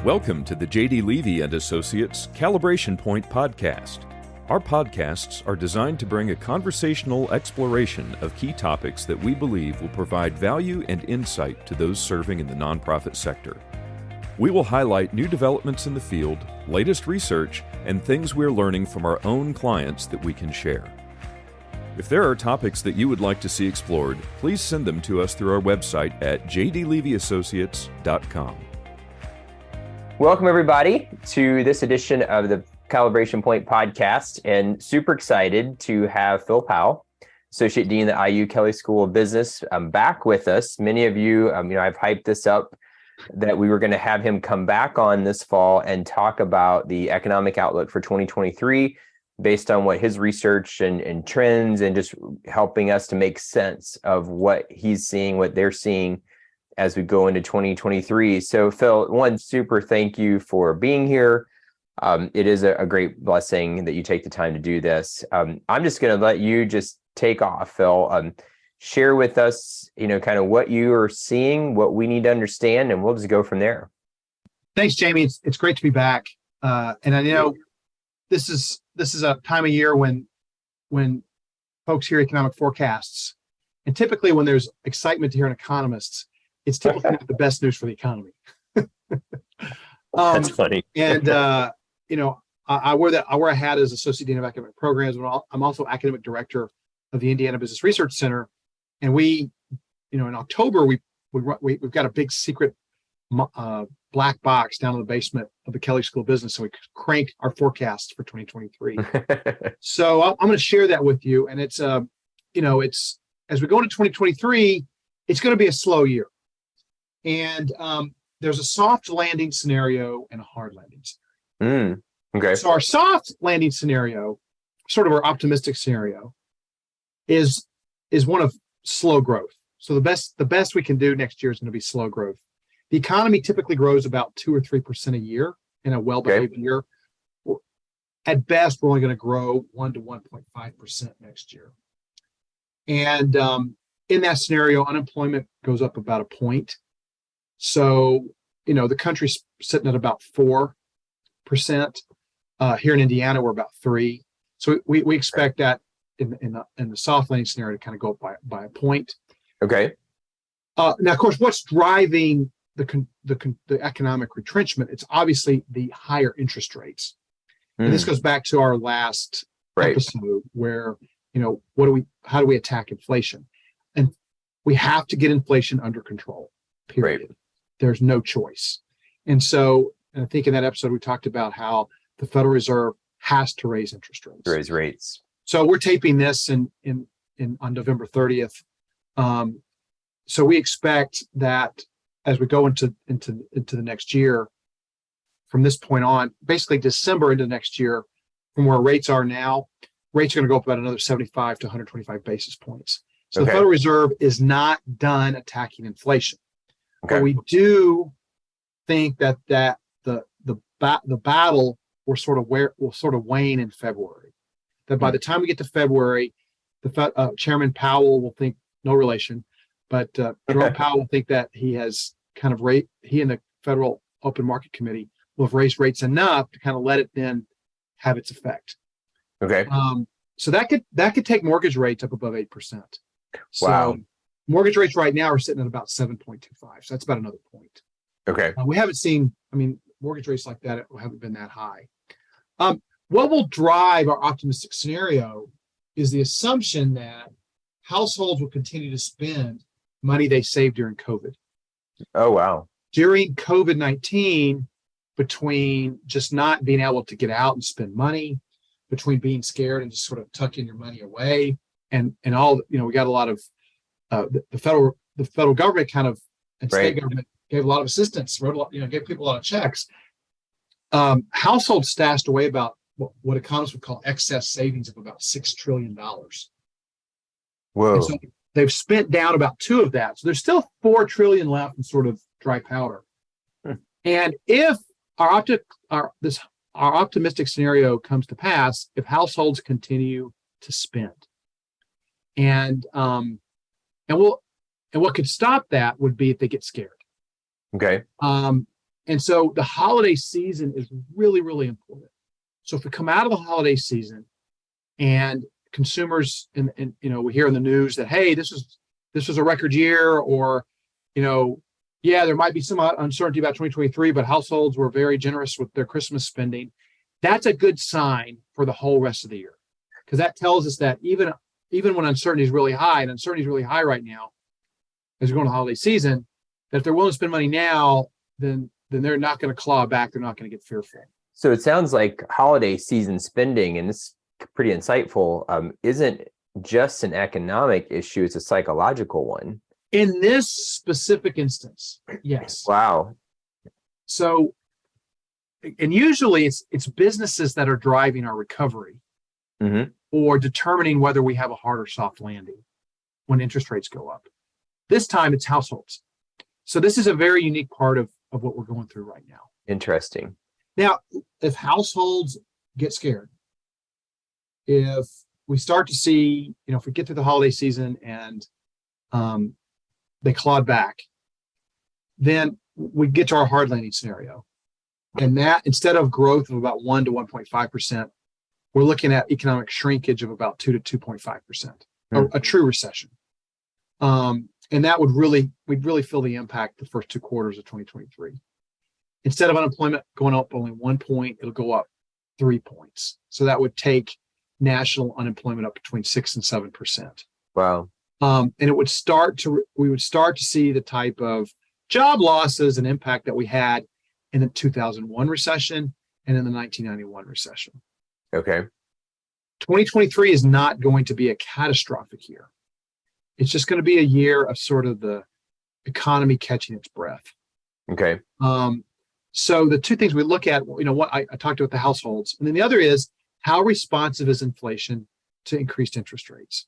Welcome to the J.D. Levy & Associates Calibration Point podcast. Our podcasts are designed to bring a conversational exploration of key topics that we believe will provide value and insight to those serving in the nonprofit sector. We will highlight new developments in the field, latest research, and things we're learning from our own clients that we can share. If there are topics that you would like to see explored, please send them to us through our website at jdlevyassociates.com. Welcome, everybody, to this edition of the Calibration Point podcast, and super excited to have Phil Powell, Associate Dean of the IU Kelley School of Business, back with us. Many of you, I've hyped this up that we were going to have him come back on this fall and talk about the economic outlook for 2023 based on what his research and trends and just helping us to make sense of what he's seeing, what they're seeing as we go into 2023. So Phil, one, super thank you for being here. It is a great blessing that you take the time to do this. I'm just going to let you just take off, Phil. Share with us, kind of what you are seeing, what we need to understand, and we'll just go from there. Thanks, Jamie. It's great to be back. And I know this is a time of year when folks hear economic forecasts, and typically when there's excitement to hear an economist, it's typically not the best news for the economy. That's funny. And I wear a hat as Associate Dean of Academic Programs, but I'm also Academic Director of the Indiana Business Research Center. And we, in October, we've got a big secret black box down in the basement of the Kelley School of Business, so we crank our forecasts for 2023. So I'm going to share that with you. And it's as we go into 2023, it's going to be a slow year. And there's a soft landing scenario and a hard landing scenario. Okay. So our soft landing scenario, sort of our optimistic scenario, is one of slow growth. So the best we can do next year is going to be slow growth. The economy typically grows about 2 or 3% a year in a well-behaved year. At best, we're only going to grow 1 to 1.5% next year. And in that scenario, unemployment goes up about a point. So, the country's sitting at about 4%. Here in Indiana, we're about 3%. So we expect that in the soft landing scenario to kind of go up by a point. Okay. Now, of course, what's driving the economic retrenchment? It's obviously the higher interest rates. And this goes back to our last episode where, how do we attack inflation? And we have to get inflation under control, period. Right. There's no choice. And so I think in that episode, we talked about how the Federal Reserve has to raise interest rates. Raise rates. So we're taping this on November 30th. So we expect that as we go into the next year, from this point on, basically December into next year, from where rates are now, rates are going to go up about another 75 to 125 basis points. So the Federal Reserve is not done attacking inflation. Okay. But we do think that the battle will sort of wane in February. That by the time we get to February, Chairman Powell will think, no relation, but Jerome Powell will think that he has kind of he and the Federal Open Market Committee will have raised rates enough to kind of let it then have its effect. Okay. So that could take mortgage rates up above 8%. So wow. Mortgage rates right now are sitting at about 7.25. So that's about another point. Okay. We haven't seen, mortgage rates like that haven't been that high. What will drive our optimistic scenario is the assumption that households will continue to spend money they saved during COVID. Oh, wow. During COVID-19, between just not being able to get out and spend money, between being scared and just sort of tucking your money away, and all, we got a lot of the federal government and state government gave a lot of assistance, gave people a lot of checks. Households stashed away about what economists would call excess savings of about $6 trillion. Whoa. And so they've spent down about 2 of that. So there's still $4 trillion left in sort of dry powder. And if our optimistic scenario comes to pass, if households continue to spend, and what could stop that would be if they get scared. Okay. And so the holiday season is really, really important. So if we come out of the holiday season and consumers, and we hear in the news that, hey, this was a record year, or, yeah, there might be some uncertainty about 2023, but households were very generous with their Christmas spending. That's a good sign for the whole rest of the year, because that tells us that even when uncertainty is really high, and uncertainty is really high right now, as we're going to the holiday season, that if they're willing to spend money now, then they're not going to claw back. They're not going to get fearful. So it sounds like holiday season spending, and this is pretty insightful, isn't just an economic issue, it's a psychological one. In this specific instance, yes. Wow. So, and usually it's businesses that are driving our recovery, or determining whether we have a hard or soft landing when interest rates go up. This time it's households. So this is a very unique part of what we're going through right now. Interesting. Now, if households get scared, if we start to see, if we get through the holiday season and they clawed back, then we get to our hard landing scenario. And that, instead of growth of about 1 to 1.5%, we're looking at economic shrinkage of about 2 to 2.5%, a true recession. And that we'd really feel the impact the first 2 quarters of 2023. Instead of unemployment going up only 1 point, it'll go up 3 points. So that would take national unemployment up between 6 and 7%. Wow. And we would start to see the type of job losses and impact that we had in the 2001 recession and in the 1991 recession. Okay. 2023 is not going to be a catastrophic year. It's just going to be a year of sort of the economy catching its breath. Okay. So the two things we look at, what I talked about the households, and then the other is how responsive is inflation to increased interest rates.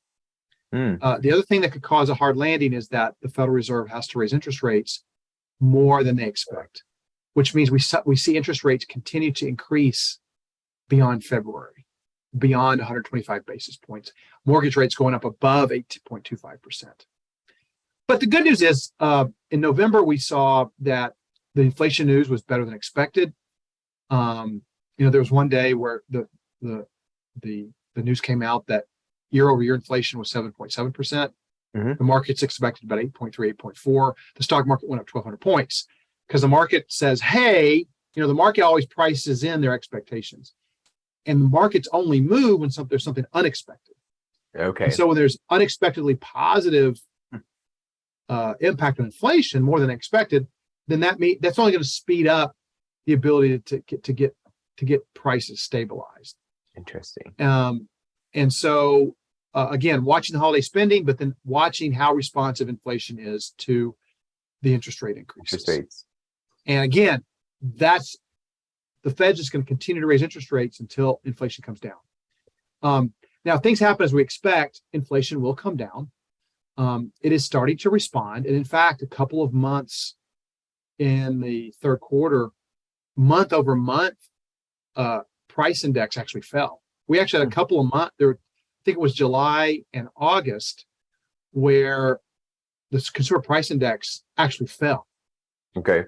The other thing that could cause a hard landing is that the Federal Reserve has to raise interest rates more than they expect, which means we see interest rates continue to increase beyond February, beyond 125 basis points. Mortgage rates going up above 8.25%. But the good news is, in November, we saw that the inflation news was better than expected. There was one day where the news came out that year-over-year inflation was 7.7%. The market's expected about 8.3, 8.4. The stock market went up 1,200 points because the market says, hey, the market always prices in their expectations. And the markets only move when there's something unexpected. Okay. And so when there's unexpectedly positive impact on inflation, more than expected, then that's only going to speed up the ability to get prices stabilized. Interesting. And so again, watching the holiday spending, but then watching how responsive inflation is to the interest rate increases. Interest rates. And again, the Fed's just going to continue to raise interest rates until inflation comes down. Now, if things happen as we expect, inflation will come down. It is starting to respond. And in fact, a couple of months in the third quarter, month over month, price index actually fell. We actually had a couple of months there. I think it was July and August where the consumer price index actually fell. Okay.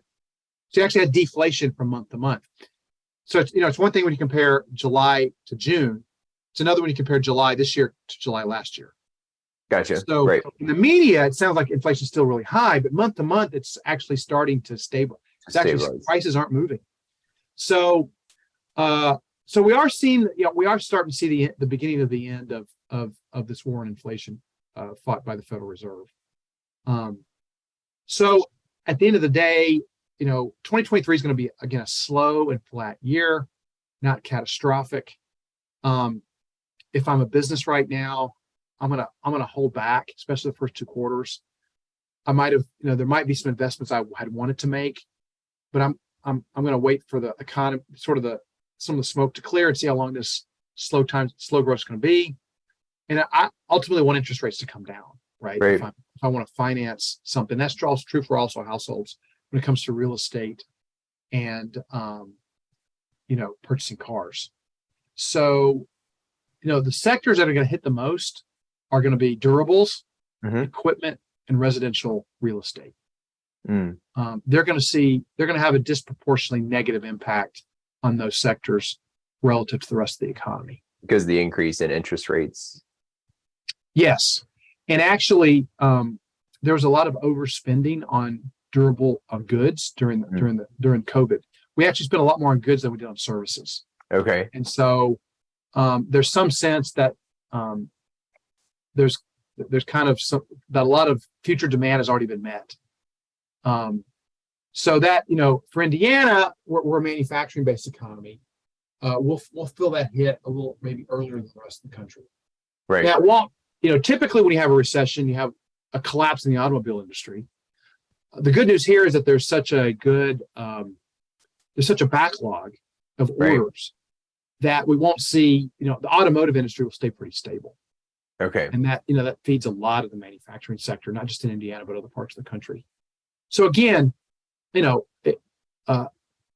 So you actually had deflation from month to month. So it's one thing when you compare July to June. It's another when you compare July this year to July last year. Gotcha. So right. In the media, it sounds like inflation is still really high, but month to month, it's actually starting to stabilize. Prices aren't moving. So we are seeing, we are starting to see the beginning of the end of this war on inflation fought by the Federal Reserve. So at the end of the day, 2023 is going to be, again, a slow and flat year, not catastrophic. If I'm a business right now, I'm gonna hold back, especially the first 2 quarters. I might have, there might be some investments I had wanted to make, but I'm gonna wait for the economy, some of the smoke to clear and see how long this slow growth is going to be. And I ultimately want interest rates to come down, right? Right. If I want to finance something, that's also true for also households when it comes to real estate and purchasing cars. So, the sectors that are going to hit the most are going to be durables, equipment, and residential real estate. Mm. they're going to have a disproportionately negative impact on those sectors relative to the rest of the economy. Because of the increase in interest rates. Yes. And actually, there was a lot of overspending on durable goods during COVID. We actually spent a lot more on goods than we did on services. Okay. And so there's some sense that there's kind of that a lot of future demand has already been met. So that, for Indiana, we're a manufacturing-based economy. We'll feel that hit a little maybe earlier than the rest of the country. Right. Now, it won't, typically when you have a recession, you have a collapse in the automobile industry. The good news here is that there's such a backlog of orders that we won't see, the automotive industry will stay pretty stable. Okay. And that feeds a lot of the manufacturing sector, not just in Indiana, but other parts of the country. So again,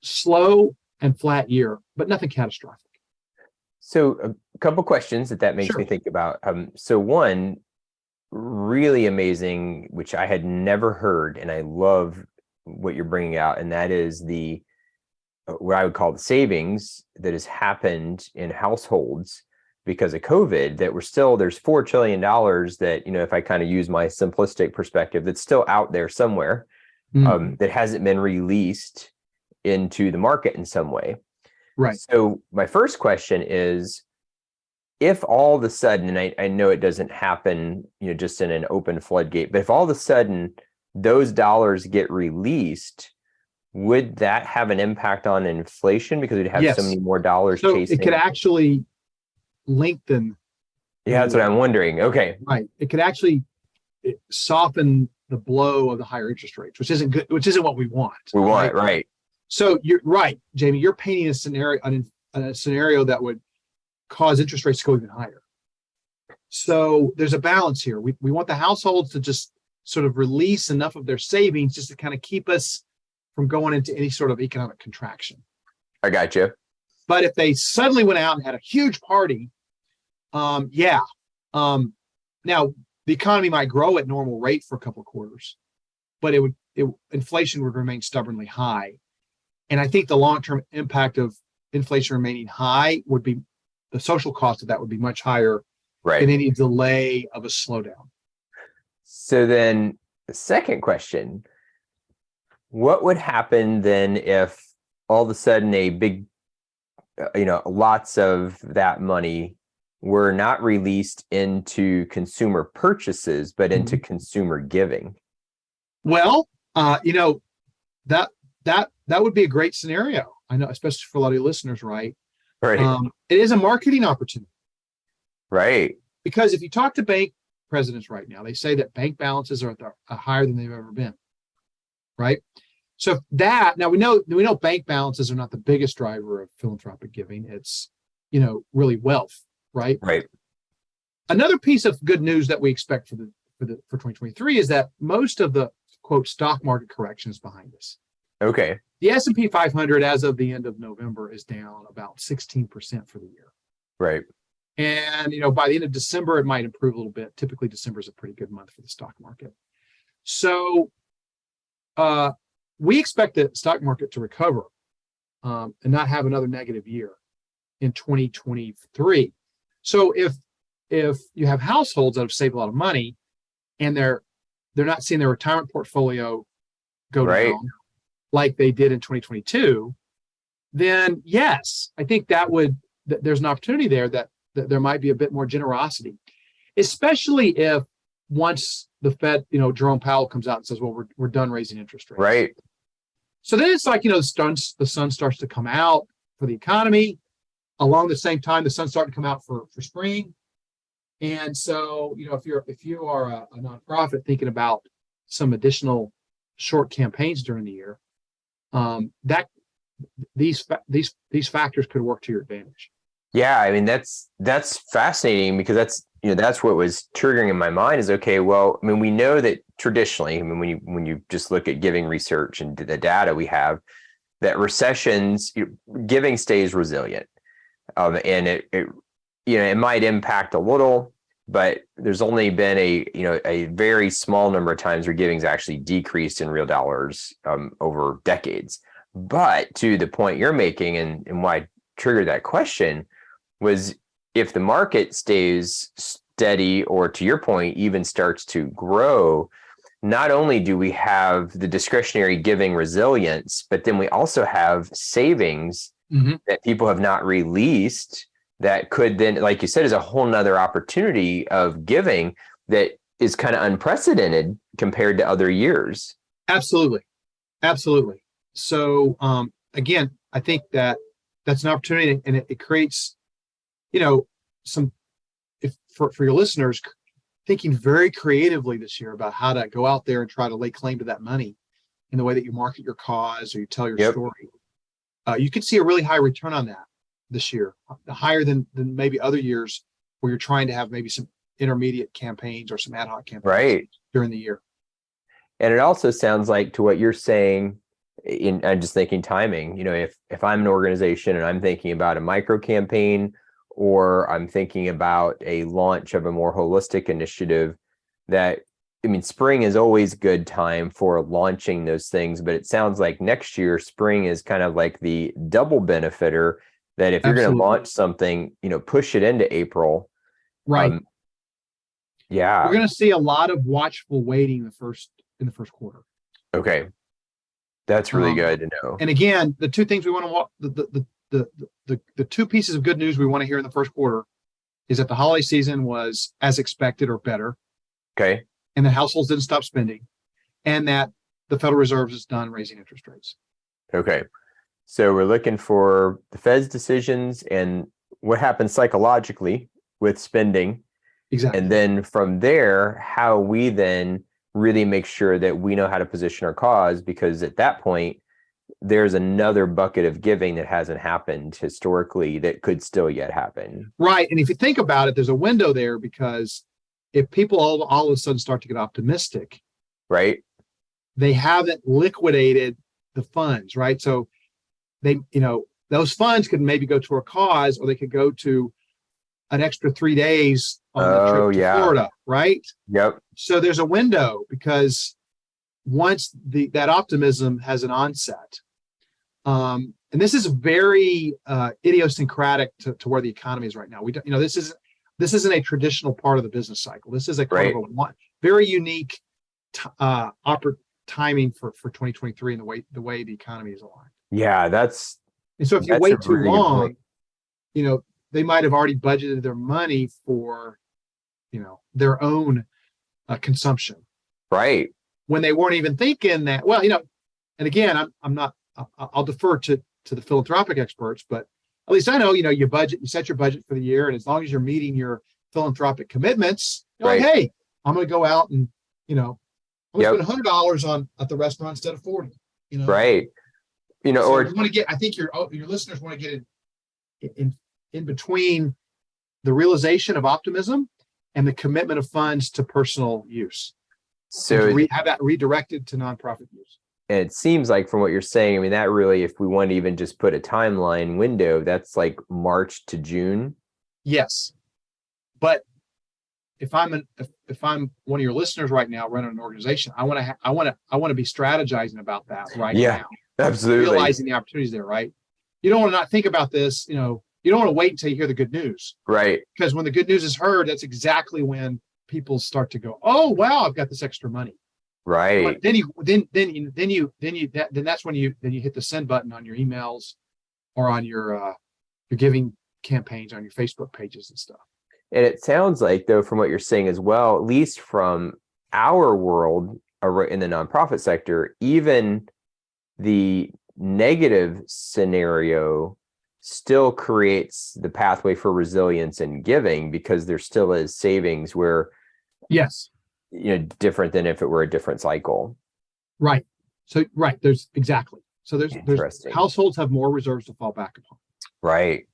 slow and flat year, but nothing catastrophic. So a couple questions that makes me think about. So one, really amazing, which I had never heard, and I love what you're bringing out, and that is the what I would call the savings that has happened in households because of COVID, that there's $4 trillion that, if I kind of use my simplistic perspective, that's still out there somewhere, that hasn't been released into the market in some way. Right. So my first question is, if all of a sudden, and I know it doesn't happen, just in an open floodgate, but if all of a sudden those dollars get released, would that have an impact on inflation because we'd have so many more dollars chasing? It could actually lengthen. Yeah, that's what I'm wondering. Okay. Right. It could actually soften the blow of the higher interest rates, which isn't good, which isn't what we want. We want, right. So you're right, Jamie, you're painting a scenario that would cause interest rates to go even higher. So there's a balance here. We want the households to just sort of release enough of their savings just to kind of keep us from going into any sort of economic contraction. I got you. But if they suddenly went out and had a huge party, now the economy might grow at normal rate for a couple of quarters, but inflation would remain stubbornly high. And I think the long-term impact of inflation remaining high would be, the social cost of that would be much higher than any delay of a slowdown. So then the second question, what would happen then if all of a sudden a big, lots of that money were not released into consumer purchases, but into consumer giving? Well, that would be a great scenario. I know, especially for a lot of your listeners, right? Right. It is a marketing opportunity. Right. Because if you talk to bank presidents right now, they say that bank balances are higher than they've ever been. Right. So now we know bank balances are not the biggest driver of philanthropic giving. It's, really wealth. Right. Right. Another piece of good news that we expect for 2023 is that most of the quote stock market correction is behind us. Okay. The S&P 500 as of the end of November is down about 16% for the year. Right. And, by the end of December, it might improve a little bit. Typically, December is a pretty good month for the stock market. So we expect the stock market to recover and not have another negative year in 2023. So if you have households that have saved a lot of money and they're not seeing their retirement portfolio go down like they did in 2022, then yes, I think there's an opportunity there that there might be a bit more generosity, especially if once the Fed, Jerome Powell comes out and says, well, we're done raising interest rates. Right. So then it's like, the sun starts to come out for the economy. Along the same time, the sun's starting to come out for spring. And so, if you are a nonprofit thinking about some additional short campaigns during the year, that these factors could work to your advantage. Yeah, I mean that's fascinating because that's what was triggering in my mind is, okay, well, I mean, we know that traditionally, I mean, when you just look at giving research and the data we have, that recessions, giving stays resilient, and it might impact a little, but there's only been a very small number of times where giving's actually decreased in real dollars over decades. But to the point you're making, and why I triggered that question, was if the market stays steady, or to your point, even starts to grow, not only do we have the discretionary giving resilience, but then we also have savings that people have not released that could then, like you said, is a whole nother opportunity of giving that is kind of unprecedented compared to other years. Absolutely. Absolutely. So again, I think that's an opportunity, and it creates, some, if for your listeners, thinking very creatively this year about how to go out there and try to lay claim to that money in the way that you market your cause or you tell your story. You could see a really high return on that this year, higher than maybe other years where you're trying to have maybe some intermediate campaigns or some ad hoc campaigns during the year. And it also sounds like, to what you're saying, I'm just thinking timing, if I'm an organization and I'm thinking about a micro campaign, or I'm thinking about a launch of a more holistic initiative, spring is always a good time for launching those things, but it sounds like next year, spring is kind of like the double benefiter, that if you're going to launch something, push it into April. Right. Yeah. We're going to see a lot of watchful waiting in the first quarter. Okay. That's really good to know. And again, the two things we want to the two pieces of good news we want to hear in the first quarter is that the holiday season was as expected or better. Okay. And that households didn't stop spending, and that the Federal Reserve is done raising interest rates. Okay. So we're looking for the Fed's decisions and what happens psychologically with spending. Exactly. And then from there, how we then really make sure that we know how to position our cause, because at that point, there's another bucket of giving that hasn't happened historically that could still yet happen. Right. And if you think about it, there's a window there, because if people all of a sudden start to get optimistic, right, they haven't liquidated the funds, right? So they, those funds could maybe go to a cause, or they could go to an extra 3 days on the trip to Florida, right? Yep. So there's a window, because once that optimism has an onset, and this is very idiosyncratic to where the economy is right now. We don't, this isn't a traditional part of the business cycle. This is a kind of a very unique timing for 2023 and the way the economy is aligned. Yeah, and so if you wait too long, they might have already budgeted their money for, their own consumption. Right. When they weren't even thinking that, and again, I'll defer to the philanthropic experts, but at least I know, you set your budget for the year, and as long as you're meeting your philanthropic commitments, like, hey, I'm going to go out and, I'm going to spend $100 at the restaurant instead of 40, Right. So or you want to get, I think your listeners want to get in between the realization of optimism and the commitment of funds to personal use. So have that redirected to nonprofit use. And it seems like, from what you're saying, that really, if we want to even just put a timeline window, that's like March to June. Yes. But if I'm one of your listeners right now running an organization, I want to be strategizing about that now. Yeah, absolutely. Realizing the opportunities there, right? You don't want to not think about this, you don't want to wait until you hear the good news. Right. Because when the good news is heard, that's exactly when people start to go, oh wow, I've got this extra money. Right. But then that's when you hit the send button on your emails or on your giving campaigns on your Facebook pages and stuff. And it sounds like, though, from what you're saying as well, at least from our world in the nonprofit sector, even the negative scenario still creates the pathway for resilience and giving, because there still is savings where, yes, different than if it were a different cycle. Right. So there's households have more reserves to fall back upon. Right.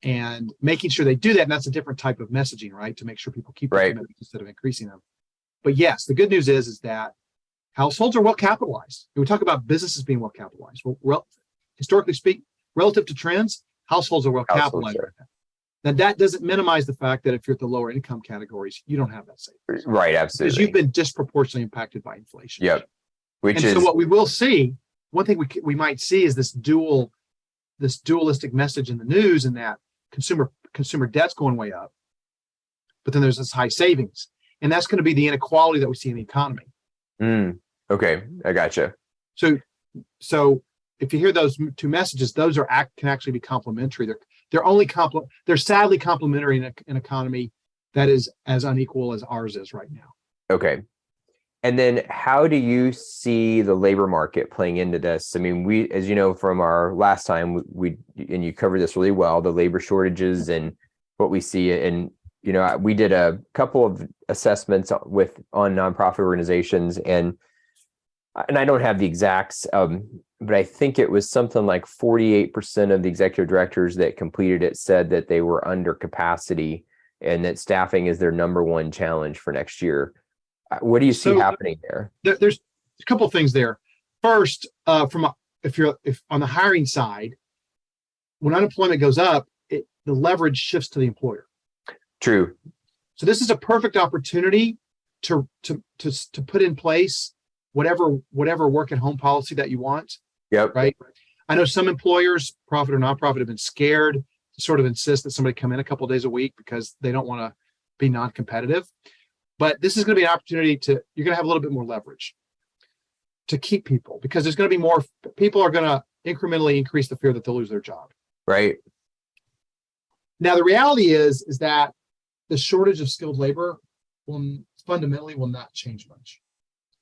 And making sure they do that, and that's a different type of messaging, right? To make sure people keep their commitments instead of increasing them. But yes, the good news is that households are well capitalized. And we talk about businesses being well capitalized. Well, historically speaking, relative to trends, households are well capitalized. Now, that doesn't minimize the fact that if you're at the lower income categories, you don't have that savings. Right, Because absolutely. you've been disproportionately impacted by inflation. Yep. And so what we will see, one thing we might see is this dualistic message in the news, in that consumer debt's going way up, but then there's this high savings, and that's going to be the inequality that we see in the economy. Okay, I gotcha. So if you hear those two messages, those can actually be complementary. They're sadly complementary in an economy that is as unequal as ours is right now. Okay. And then how do you see the labor market playing into this? I mean, we, as you know, from our last time, and you covered this really well, the labor shortages and what we see. And, we did a couple of assessments on nonprofit organizations, and I don't have the exacts, but I think it was something like 48% of the executive directors that completed it said that they were under capacity and that staffing is their number one challenge for next year. What do you see happening there? There's a couple of things there. First, if on the hiring side, when unemployment goes up, the leverage shifts to the employer. True. So this is a perfect opportunity to put in place whatever work at home policy that you want. Yep. Right. I know some employers, profit or nonprofit, have been scared to sort of insist that somebody come in a couple of days a week because they don't want to be non-competitive. But this is going to be an opportunity you're going to have a little bit more leverage to keep people, because there's going to be more people are going to incrementally increase the fear that they'll lose their job. Right. Now, the reality is that the shortage of skilled labor fundamentally will not change much.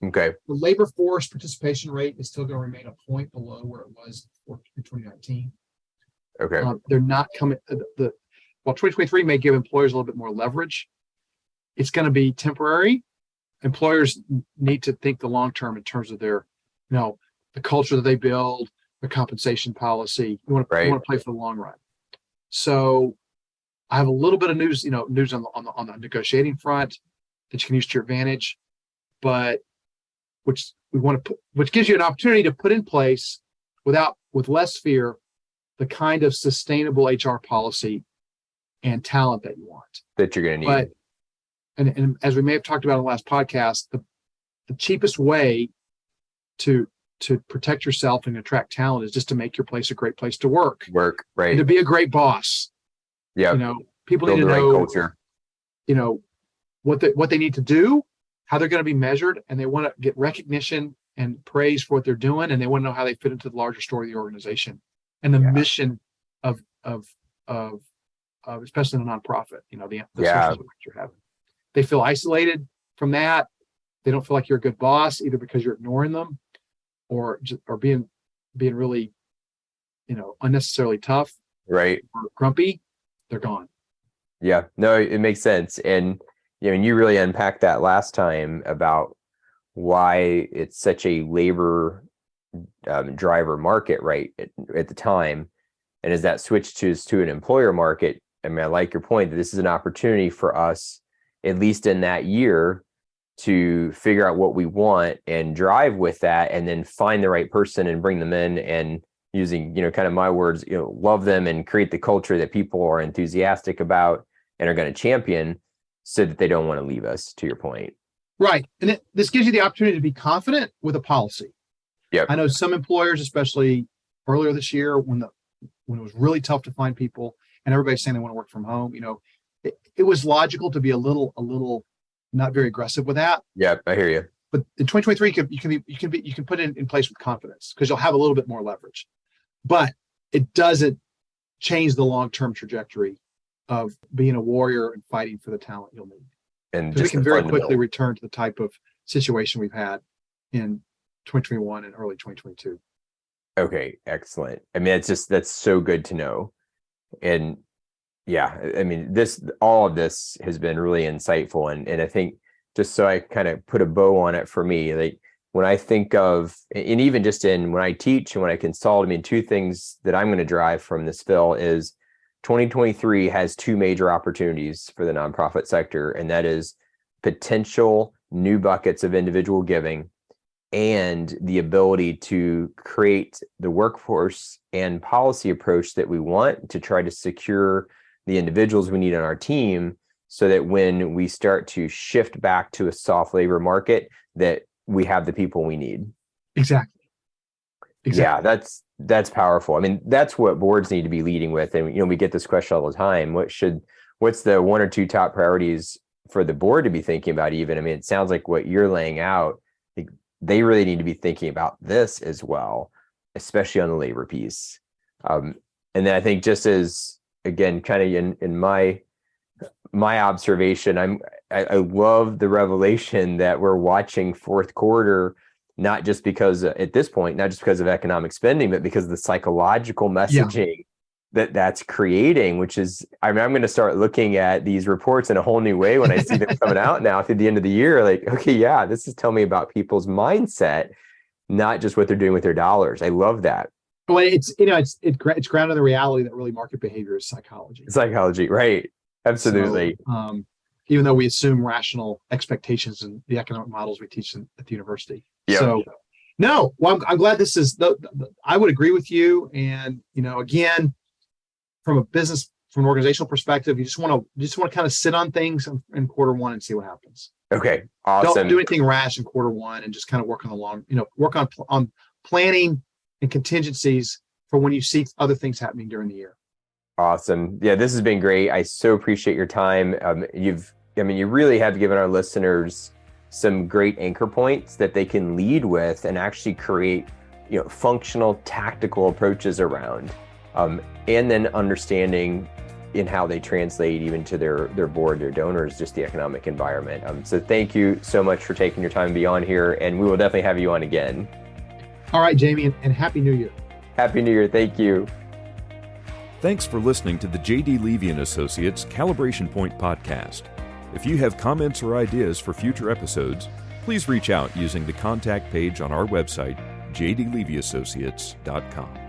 Okay. The labor force participation rate is still going to remain a point below where it was in 2019. Okay. They're not coming. While 2023 may give employers a little bit more leverage, it's going to be temporary. Employers need to think the long term in terms of their, the culture that they build, the compensation policy. You want to play for the long run. So I have a little bit of news on the negotiating front that you can use to your advantage, but which gives you an opportunity to put in place with less fear the kind of sustainable HR policy and talent that you want. That you're going to need. But, and as we may have talked about in the last podcast, the cheapest way to protect yourself and attract talent is just to make your place a great place to work. Right. And to be a great boss. Yeah. People Build need to the know right culture. What they need to do, how they're going to be measured, and they want to get recognition and praise for what they're doing, and they want to know how they fit into the larger story of the organization and the mission of especially the nonprofit. The social impact you're having. They feel isolated from that. They don't feel like you're a good boss, either because you're ignoring them, or being really, unnecessarily tough, right, or grumpy. They're gone. Yeah, no, it makes sense. And you really unpacked that last time about why it's such a labor driver market right at the time, and as that switched to an employer market. I mean, I like your point that this is an opportunity for us, at least in that year, to figure out what we want and drive with that, and then find the right person and bring them in, and using, kind of my words, love them and create the culture that people are enthusiastic about and are going to champion, so that they don't want to leave us, to your point. Right. And this gives you the opportunity to be confident with a policy. Yep. I know some employers, especially earlier this year, when it was really tough to find people and everybody's saying they want to work from home, it was logical to be a little not very aggressive with that. Yeah, I hear you. But in 2023, you can put it in place with confidence, because you'll have a little bit more leverage. But it doesn't change the long-term trajectory of being a warrior and fighting for the talent you'll need. And we can very quickly return to the type of situation we've had in 2021 and early 2022. Okay, excellent. I mean, that's so good to know. And yeah, I mean, all of this has been really insightful. And I think, just so I kind of put a bow on it for me, like when I think of, and even just when I teach and when I consult, I mean, two things that I'm going to drive from this, Phil, is 2023 has two major opportunities for the nonprofit sector, and that is potential new buckets of individual giving and the ability to create the workforce and policy approach that we want to try to secure the individuals we need on our team, so that when we start to shift back to a soft labor market, that we have the people we need. Exactly. Yeah, that's powerful. I mean, that's what boards need to be leading with. And, we get this question all the time. What's the one or two top priorities for the board to be thinking about even? I mean, it sounds like what you're laying out, like, they really need to be thinking about this as well, especially on the labor piece. And then I think, just as, again, kind of in my observation, I love the revelation that we're watching fourth quarter, not just because at this point, not just because of economic spending, but because of the psychological messaging that's creating, which is, I'm going to start looking at these reports in a whole new way when I see them coming out now through the end of the year. Like, okay, yeah, this is telling me about people's mindset, not just what they're doing with their dollars. I love that. Well, it's grounded in the reality that really market behavior is psychology. Psychology, right? Absolutely. So, even though we assume rational expectations in the economic models we teach at the university. Yep. So, no, well, I'm glad this is. I would agree with you. And again, from an organizational perspective, you just want to kind of sit on things in quarter one and see what happens. Okay, awesome. Don't do anything rash in quarter one, and just kind of work on planning and contingencies for when you see other things happening during the year. Awesome. Yeah, this has been great. I so appreciate your time. You really have given our listeners some great anchor points that they can lead with and actually create, functional, tactical approaches around, and then understanding in how they translate even to their board, their donors, just the economic environment. So thank you so much for taking your time to be on here, and we will definitely have you on again. All right, Jamie, and Happy New Year. Happy New Year. Thank you. Thanks for listening to the J.D. Levy & Associates Calibration Point podcast. If you have comments or ideas for future episodes, please reach out using the contact page on our website, jdlevyassociates.com.